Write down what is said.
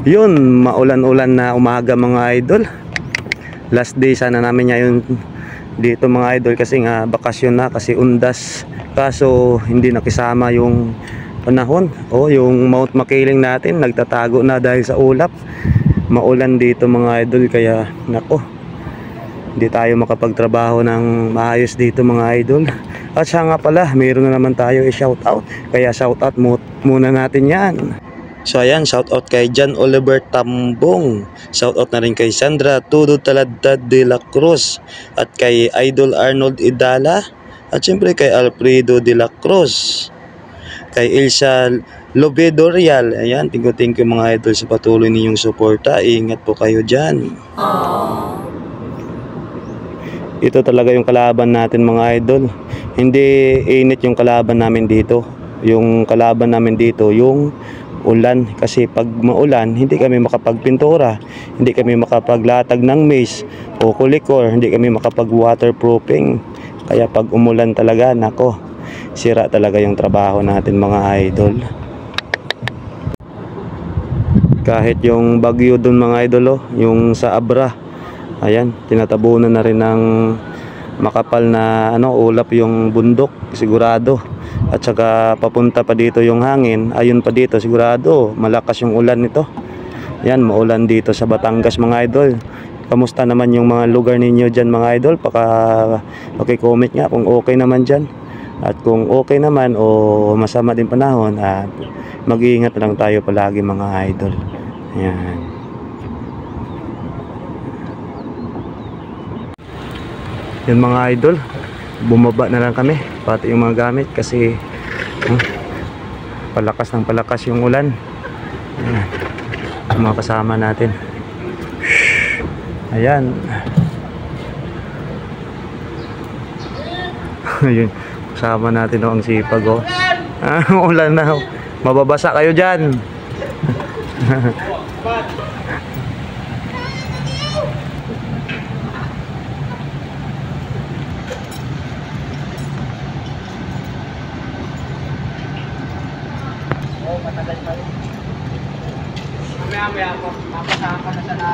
Yun, maulan-ulan na umaga mga idol. Last day sana namin ngayon dito mga idol kasi nga bakasyon na, kasi undas. Kaso hindi nakisama yung panahon. Yung Mount Makiling natin nagtatago na dahil sa ulap. Maulan dito mga idol, kaya nako, hindi tayo makapagtrabaho ng maayos dito mga idol. At siya nga pala, mayroon na naman tayo i-shoutout. Kaya shoutout muna natin yan. So ayan, shoutout kay John Oliver Tambong. Shoutout na rin kay Sandra Tudo Taladtad de la Cruz. At kay Idol Arnold Idala. At syempre kay Alfredo de la Cruz. Kay Elsa Lobedo Real. Ayan, thank you mga idol sa patuloy ninyong suporta. Ingat po kayo dyan. Ito talaga yung kalaban natin mga idol. Hindi init yung kalaban namin dito. Yung kalaban namin dito, yung ulan. Kasi pag maulan, hindi kami makapagpintura, hindi kami makapaglatag ng maze o kulikor, hindi kami makapag waterproofing. Kaya pag umulan talaga, nako, sira talaga yung trabaho natin mga idol. Kahit yung bagyo dun mga idol, yung sa Abra, ayan, tinatabunan na rin ng makapal na ulap yung bundok, sigurado. At saka papunta pa dito yung hangin, ayun pa dito, sigurado malakas yung ulan nito. Yan, maulan dito sa Batangas mga idol. Kamusta naman yung mga lugar ninyo dyan mga idol? Paki-comment nga kung okay naman dyan. At kung okay naman o masama din panahon, mag-iingat lang tayo palagi mga idol. Yan. Yan mga idol, bumaba na lang kami, pati yung mga gamit kasi palakas ng palakas yung ulan. Ayan, mga kasama natin. Ayan. Ayun, kasama natin ang sipag ulan na, mababasa kayo dyan. Matagal pa rin. Mamaya po, mapasama na sa na...